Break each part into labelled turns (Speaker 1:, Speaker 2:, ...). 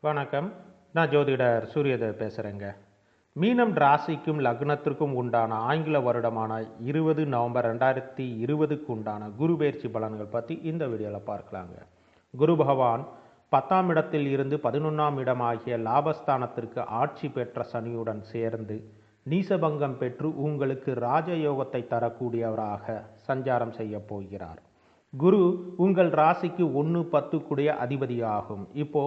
Speaker 1: வணக்கம். நான் ஜோதிடர் சூரியதேவ் பேசுகிறேங்க. மீனம் ராசிக்கும் லக்னத்திற்கும் உண்டான ஆங்கில வருடமான 20 நவம்பர் 2020க்கு உண்டான குரு பெயர்ச்சி பலன்கள் பற்றி இந்த வீடியோவில் பார்க்கலாங்க. குரு பகவான் 10ஆம் இடத்தில் இருந்து 11ஆம் இடம் ஆகிய லாபஸ்தானத்திற்கு ஆட்சி பெற்ற சனியுடன் சேர்ந்து நீசபங்கம் பெற்று உங்களுக்கு ராஜயோகத்தை தரக்கூடியவராக சஞ்சாரம் செய்ய போகிறார். குரு உங்கள் ராசிக்கு 1-10 கூடிய அதிபதியாகும். இப்போ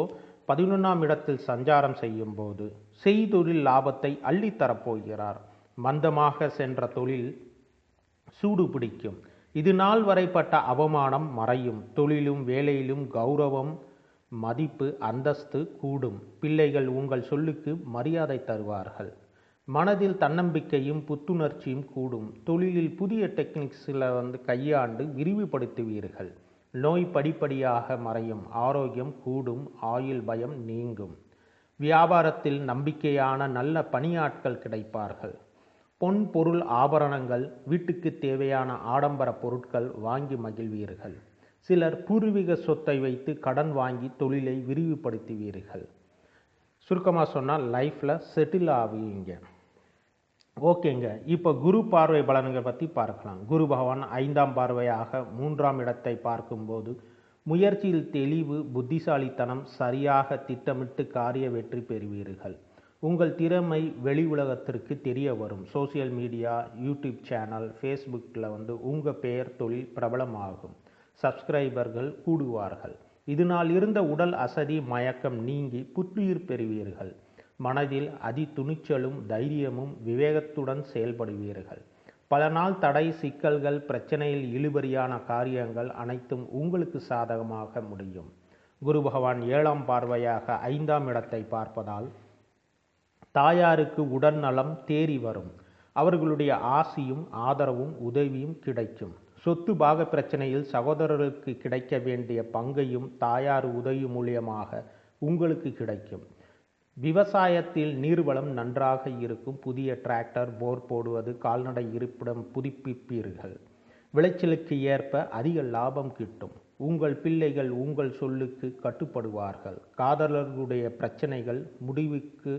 Speaker 1: 11ஆம் இடத்தில் சஞ்சாரம் செய்யும் போது செய்தொழில் லாபத்தை அள்ளித்தரப்போகிறார். மந்தமாக சென்ற தொழில் சூடு பிடிக்கும். இது நாள் வரைப்பட்ட அவமானம் மறையும். தொழிலும் வேலையிலும் கௌரவம், மதிப்பு, அந்தஸ்து கூடும். பிள்ளைகள் உங்கள் சொல்லுக்கு மரியாதை தருவார்கள். மனதில் தன்னம்பிக்கையும் புத்துணர்ச்சியும் கூடும். தொழிலில் புதிய டெக்னிக்ஸில் கையாண்டு விரிவுபடுத்துவீர்கள். நோய் படிப்படியாக மறையும். ஆரோக்கியம் கூடும். ஆயுள் பயம் நீங்கும். வியாபாரத்தில் நம்பிக்கையான நல்ல பணியாட்கள் கிடைப்பார்கள். பொன் பொருள் ஆபரணங்கள், வீட்டுக்கு தேவையான ஆடம்பர பொருட்கள் வாங்கி மகிழ்வீர்கள். சிலர் பூர்வீக சொத்தை வைத்து கடன் வாங்கி தொழிலை விரிவுபடுத்துவீர்கள். சுருக்கமாக சொன்னால் லைஃப்பில் செட்டில் ஆவீங்க. ஓகேங்க. இப்போ குரு பார்வை பலன்கள் பற்றி பார்க்கலாம். குரு பகவான் 5ஆம் பார்வையாக 3ஆம் இடத்தை பார்க்கும்போது முயற்சியில் தெளிவு, புத்திசாலித்தனம், சரியாக திட்டமிட்டு காரிய வெற்றி பெறுவீர்கள். உங்கள் திறமை வெளி உலகத்திற்கு தெரிய வரும். சோசியல் மீடியா, யூடியூப் சேனல், ஃபேஸ்புக்கில் உங்கள் பெயர், தொழில் பிரபலமாகும். சப்ஸ்கிரைபர்கள் கூடுவார்கள். இதனால் இருந்த உடல் அசதி, மயக்கம் நீங்கி புத்துயிர் பெறுவீர்கள். மனதில் அதி துணிச்சலும் தைரியமும் விவேகத்துடன் செயல்படுவீர்கள். பல நாள் தடை, சிக்கல்கள், பிரச்சனையில் இழுபறியான காரியங்கள் அனைத்தும் உங்களுக்கு சாதகமாக முடியும். குரு பகவான் 7ஆம் பார்வையாக 5ஆம் இடத்தை பார்ப்பதால் தாயாருக்கு உடல் நலம் தேறி வரும். அவர்களுடைய ஆசியும் ஆதரவும் உதவியும் கிடைக்கும். சொத்து பாக பிரச்சனையில் சகோதரர்களுக்கு கிடைக்க வேண்டிய பங்கையும் தாயார் உதவி மூலியமாக உங்களுக்கு கிடைக்கும். விவசாயத்தில் நீர்வளம் நன்றாக இருக்கும். புதிய டிராக்டர், போர் போடுவது, கால்நடை இருப்பிடம் புதுப்பிப்பீர்கள். விளைச்சலுக்கு ஏற்ப அதிக லாபம் கிட்டும். உங்கள் பிள்ளைகள் உங்கள் சொல்லுக்கு கட்டுப்படுவார்கள். காதலர்களுடைய பிரச்சனைகள் முடிவுக்கு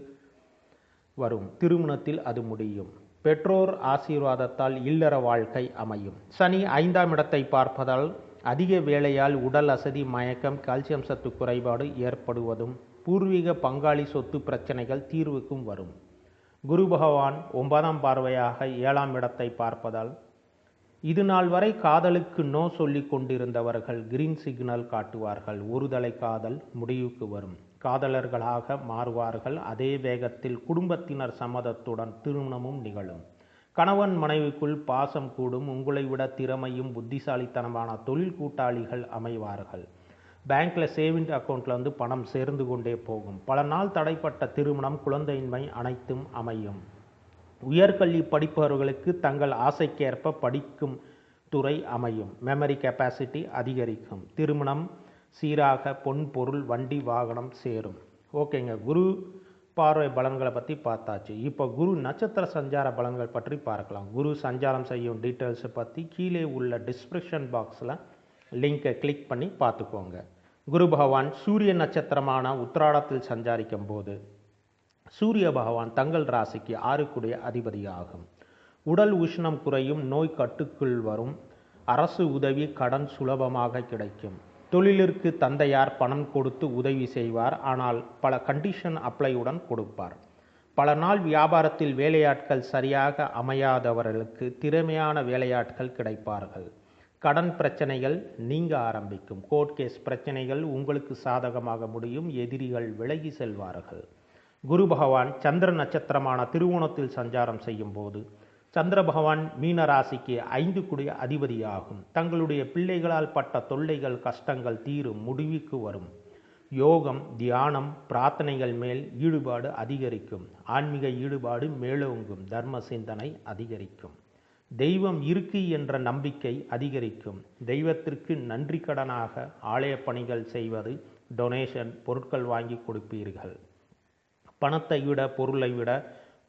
Speaker 1: வரும். திருமணத்தில் அது முடியும். பெற்றோர் ஆசீர்வாதத்தால் இல்லற வாழ்க்கை அமையும். சனி 5ஆம் இடத்தை பார்ப்பதால் அதிக வேலையால் உடல் அசதி, மயக்கம், கால்சியம் சத்து குறைபாடு ஏற்படுவதும் பூர்வீக பங்காளி சொத்து பிரச்சனைகள் தீர்வுக்கும் வரும். குரு பகவான் 9ஆம் பார்வையாக 7ஆம் இடத்தை பார்ப்பதால் இது நாள் வரை காதலுக்கு நோ சொல்லி கொண்டிருந்தவர்கள் கிரீன் சிக்னல் காட்டுவார்கள். ஒருதலை காதல் முடிவுக்கு வரும். காதலர்களாக மாறுவார்கள். அதே வேகத்தில் குடும்பத்தினர் சம்மதத்துடன் திருமணமும் நிகழும். கணவன் மனைவிக்குள் பாசம் கூடும். உங்களை விட திறமையும் புத்திசாலித்தனமான தொழில் கூட்டாளிகள் அமைவார்கள். பேங்க்கில் சேவிங் அக்கௌண்ட்டில் பணம் சேர்ந்து கொண்டே போகும். பல நாள் தடைப்பட்ட திருமணம், குழந்தையின்மை அனைத்தும் அமையும். உயர்கல்வி படிப்பவர்களுக்கு தங்கள் ஆசைக்கேற்ப படிக்கும் துறை அமையும். மெமரி கெப்பாசிட்டி அதிகரிக்கும். திருமணம் சீராக, பொன் பொருள் வண்டி வாகனம் சேரும். ஓகேங்க. குரு பார்வை பலன்களை பற்றி பார்த்தாச்சு. இப்போ குரு நட்சத்திர சஞ்சார பலன்கள் பற்றி பார்க்கலாம். குரு சஞ்சாரம் செய்யும் டீட்டெயில்ஸை பற்றி கீழே உள்ள டிஸ்கிரிப்ஷன் பாக்ஸில் லிங்கை கிளிக் பண்ணி பார்த்துக்கோங்க. குரு பகவான் சூரிய நட்சத்திரமான உத்திராடத்தில் சஞ்சாரிக்கும் போது சூரிய பகவான் தங்கள் ராசிக்கு 6 கூடிய அதிபதியாகும். உடல் உஷ்ணம் குறையும். நோய் கட்டுக்குள் வரும். அரசு உதவி, கடன் சுலபமாக கிடைக்கும். தொழிலிற்கு தந்தையார் பணம் கொடுத்து உதவி செய்வார். ஆனால் பல கண்டிஷன் அப்ளையுடன் கொடுப்பார். பல நாள் வியாபாரத்தில் வேலையாட்கள் சரியாக அமையாதவர்களுக்கு திறமையான வேலையாட்கள் கிடைப்பார்கள். கடன் பிரச்சனைகள் நீங்க ஆரம்பிக்கும். கோர்ட் கேஸ் பிரச்சனைகள் உங்களுக்கு சாதகமாக முடியும். எதிரிகள் விலகி செல்வார்கள். குரு பகவான் சந்திர நட்சத்திரமான திருவோணத்தில் சஞ்சாரம் செய்யும் போது சந்திர பகவான் மீன ராசிக்கு 5 கூடிய அதிபதியாகும். தங்களுடைய பிள்ளைகளால் பட்ட தொல்லைகள், கஷ்டங்கள் தீரும். முடிவுக்கு வரும். யோகம், தியானம், பிரார்த்தனைகள் மேல் ஈடுபாடு அதிகரிக்கும். ஆன்மீக ஈடுபாடு மேலோங்கும். தர்ம சிந்தனை அதிகரிக்கும். தெய்வம் இருக்கு என்ற நம்பிக்கை அதிகரிக்கும். தெய்வத்திற்கு நன்றி கடனாக ஆலய பணிகள் செய்வது, டொனேஷன், பொருட்கள் வாங்கி கொடுப்பீர்கள். பணத்தை விட, பொருளை விட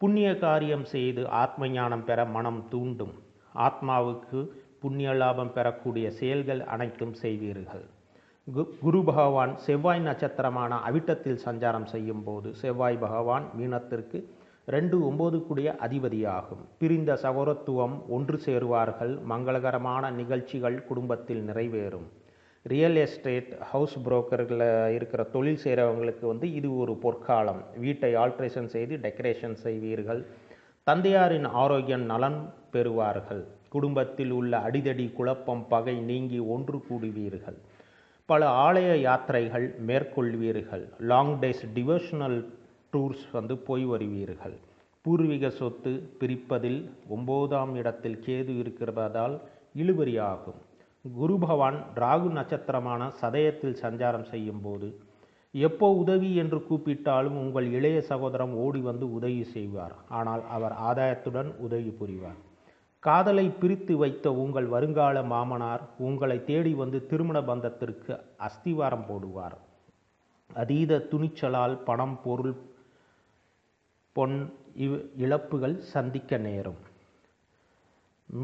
Speaker 1: புண்ணிய காரியம் செய்து ஆத்ம ஞானம் பெற மனம் தூண்டும். ஆத்மாவுக்கு புண்ணிய லாபம் பெறக்கூடிய செயல்கள் அனைத்தும் செய்வீர்கள். குரு பகவான் செவ்வாய் நட்சத்திரமான அவிட்டத்தில் சஞ்சாரம் செய்யும் போது செவ்வாய் பகவான் மீனத்திற்கு 2-9 கூடிய அதிபதியாகும். பிரிந்த சகோதரத்துவம் ஒன்று சேருவார்கள். மங்களகரமான நிகழ்ச்சிகள் குடும்பத்தில் நிறைவேறும். ரியல் எஸ்டேட், ஹவுஸ் புரோக்கரில் இருக்கிற தொழில் செய்கிறவங்களுக்கு இது ஒரு பொற்காலம். வீட்டை ஆல்ட்ரேஷன் செய்து டெக்கரேஷன் செய்வீர்கள். தந்தையாரின் ஆரோக்கியம் நலன் பெறுவார்கள். குடும்பத்தில் உள்ள அடிதடி, குழப்பம், பகை நீங்கி ஒன்று கூடுவீர்கள். பல ஆலய யாத்திரைகள் மேற்கொள்வீர்கள். லாங் டேஸ் டிவோஷனல் டூர்ஸ் போய் வருவீர்கள். பூர்வீக சொத்து பிரிப்பதில் 9ஆம் இடத்தில் கேது இருக்கிறதால் இழுபறியாகும். குரு பகவான் ராகு நட்சத்திரமான சதயத்தில் சஞ்சாரம் செய்யும் போது எப்போ உதவி என்று கூப்பிட்டாலும் உங்கள் இளைய சகோதரம் ஓடி வந்து உதவி செய்வார். ஆனால் அவர் ஆதாயத்துடன் உதவி புரிவார். காதலை பிரித்து வைத்த உங்கள் வருங்கால மாமனார் உங்களை தேடி வந்து திருமண பந்தத்திற்கு அஸ்திவாரம் போடுவார். அதீத துணிச்சலால் பணம், பொருள், பொன் இழப்புகள் சந்திக்க நேரும்.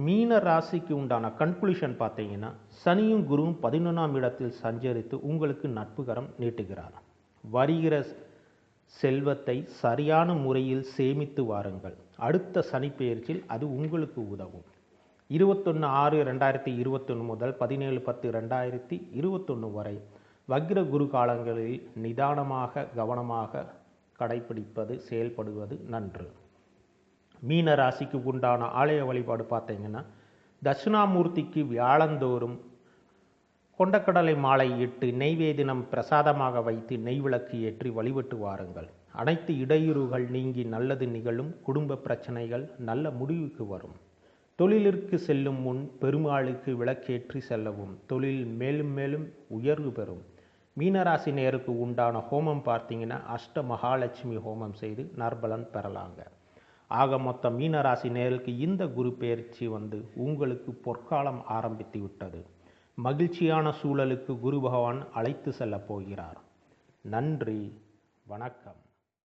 Speaker 1: மீன ராசிக்கு உண்டான கன்க்ளூஷன் பார்த்தீங்கன்னா, சனியும் குருவும் 11ஆம் இடத்தில் சஞ்சரித்து உங்களுக்கு நட்புகரம் நீட்டுகிறார். வருகிற செல்வத்தை சரியான முறையில் சேமித்து வாருங்கள். அடுத்த சனி பெயர்ச்சியில் அது உங்களுக்கு உதவும். 21/6/2021 முதல் 17/10/2021 வரை வக்ர குரு காலங்களில் நிதானமாக, கவனமாக கடைபிடிப்பது, செயல்படுவது நன்று. மீன ராசிக்கு உண்டான ஆலய வழிபாடு பார்த்தீங்கன்னா, தட்சிணாமூர்த்திக்கு வியாழந்தோறும் கொண்டக்கடலை மாலை இட்டு நெய்வேதினம் பிரசாதமாக வைத்து நெய் விளக்கு ஏற்றி வழிபட்டு வாருங்கள். அனைத்து இடையூறுகள் நீங்கி நல்லது நிகழும். குடும்ப பிரச்சனைகள் நல்ல முடிவுக்கு வரும். தொழிலிற்கு செல்லும் முன் பெருமாளுக்கு விளக்கேற்றி செல்லவும். தொழில் மேலும் மேலும் உயர்வு பெறும். மீனராசி நேருக்கு உண்டான ஹோமம் பார்த்தீங்கன்னா, அஷ்ட மகாலட்சுமி ஹோமம் செய்து நற்பலன் பெறலாங்க. ஆக மொத்தம் மீனராசி நேருக்கு இந்த குரு பெயர்ச்சி உங்களுக்கு பொற்காலம் ஆரம்பித்து விட்டது. மகிழ்ச்சியான சூழலுக்கு குரு பகவான் அழைத்து செல்லப் போகிறார். நன்றி, வணக்கம்.